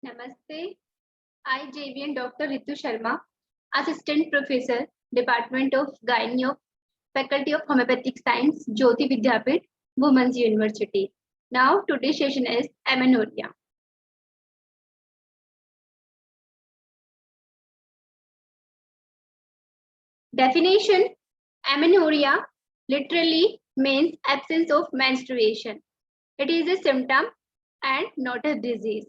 Namaste. I, JVN Dr. Ritu Sharma, Assistant Professor, Department of Gynae, Faculty of Homeopathic Science, Jyoti Vidyapith, Women's University. Now, today's session is amenorrhea. Definition: amenorrhea literally means absence of menstruation. It is a symptom and not a disease.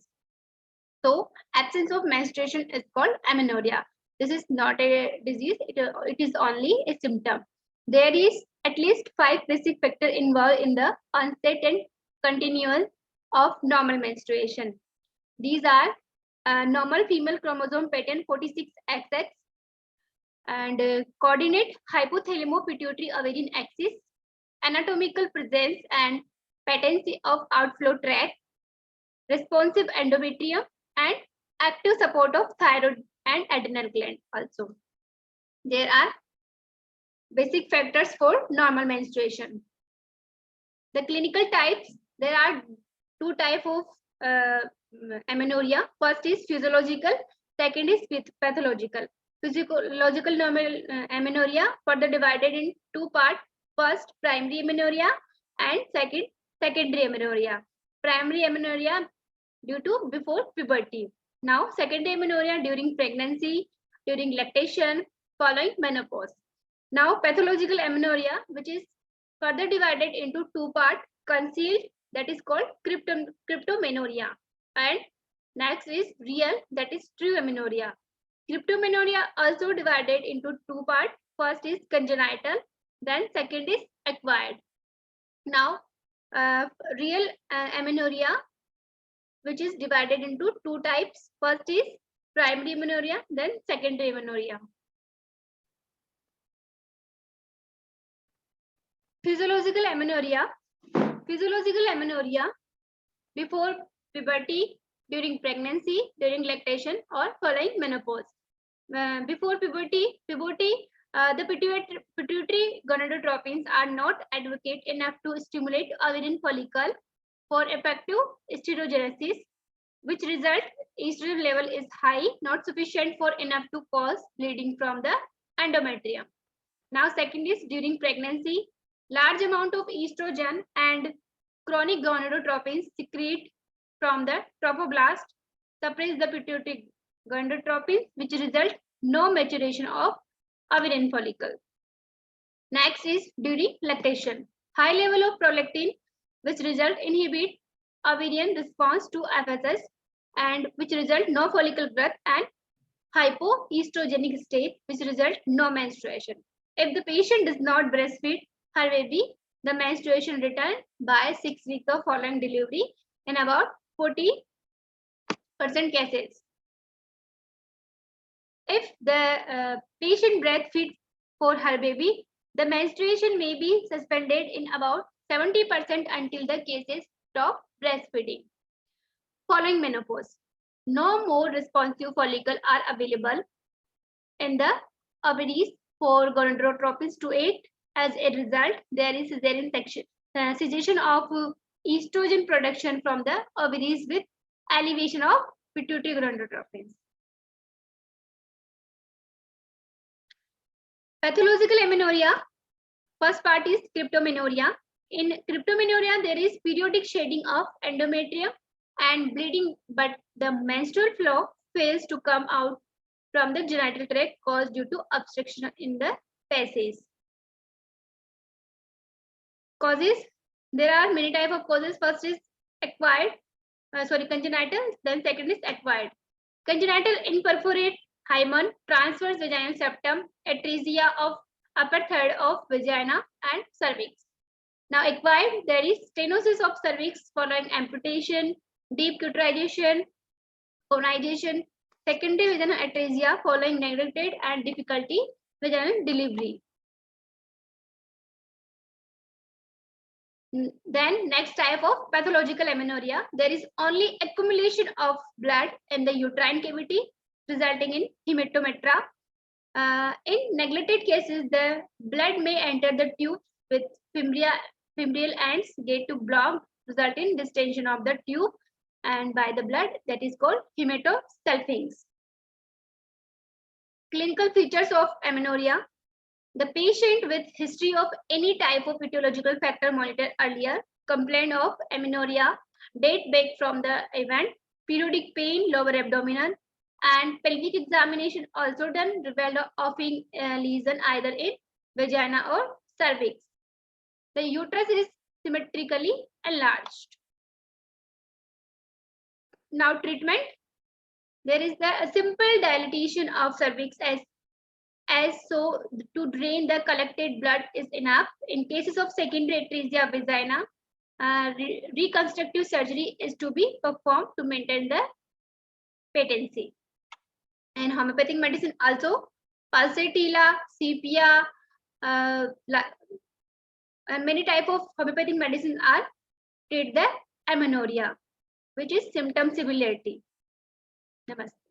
So, absence of menstruation is called amenorrhea. This is not a disease, it is only a symptom. There is at least 5 basic factors involved in the onset and continuance of normal menstruation. These are normal female chromosome pattern 46XX and coordinate hypothalamo-pituitary ovarian axis, anatomical presence and patency of outflow tract, responsive endometrium, and active support of thyroid and adrenal gland also. There are basic factors for normal menstruation. The clinical types, there are 2 types of amenorrhea. First is physiological, second is pathological. Physiological normal amenorrhea further divided in 2 parts. First, primary amenorrhea, and second, secondary amenorrhea. Primary amenorrhea due to before puberty. Now, secondary amenorrhea during pregnancy, during lactation, following menopause. Now, pathological amenorrhea, which is further divided into 2 parts, concealed, that is called cryptomenorrhea, and next is real, that is true amenorrhea. Cryptomenorrhea also divided into 2 parts. First is congenital, then second is acquired. Now, real amenorrhea, which is divided into 2 types. First is primary amenorrhea, then secondary amenorrhea. Physiological amenorrhea. Physiological amenorrhea before puberty, during pregnancy, during lactation, or following menopause. Before puberty, the pituitary gonadotropins are not adequate enough to stimulate ovarian follicle for effective esterogenesis, which result estrogen level is high, not sufficient for enough to cause bleeding from the endometrium. Now, second is during pregnancy, large amount of estrogen and chronic gonadotropins secrete from the trophoblast, suppress the pituitary gonadotropins, which result no maturation of ovarian follicle. Next is during lactation, high level of prolactin, which result inhibit ovarian response to FSH, and which result no follicle growth, and hypoestrogenic state, which result no menstruation. If the patient does not breastfeed her baby, the menstruation return by 6 weeks of following delivery in about 40% cases. If the patient breastfeeds for her baby, the menstruation may be suspended in about 70% until the cases stop breastfeeding. Following menopause, no more responsive follicles are available in the ovaries for gonadotropins to act. As a result, there is cesarean cessation of estrogen production from the ovaries with elevation of pituitary gonadotropins. Pathological amenorrhea. First part is cryptomenorrhea. In cryptomenorrhea, there is periodic shedding of endometrium and bleeding, but the menstrual flow fails to come out from the genital tract caused due to obstruction in the passage. Causes, there are many types of causes. First is congenital, then second is acquired. Congenital, imperforate hymen, transverse vaginal septum, atresia of upper third of vagina and cervix. Now, acquired, there is stenosis of cervix following amputation, deep cauterization, conization, secondary vaginal atresia following neglected and difficulty vaginal delivery. Then next type of pathological amenorrhea, there is only accumulation of blood in the uterine cavity resulting in hematometra. In neglected cases, the blood may enter the tube with fimbrial ends get to block, result in distension of the tube and by the blood, that is called hematosalpinx. Clinical features of amenorrhea. The patient with history of any type of etiological factor monitored earlier, complaint of amenorrhea, date back from the event, periodic pain, lower abdominal, and pelvic examination also done, revealed offing lesion either in vagina or cervix. The uterus is symmetrically enlarged. Now treatment. There is a simple dilatation of cervix as so to drain the collected blood is enough. In cases of secondary atresia vagina, reconstructive surgery is to be performed to maintain the patency. And homeopathic medicine also, pulsatilla, sepia, and many type of homeopathic medicine are treat the amenorrhea, which is symptom similarity. Namaste.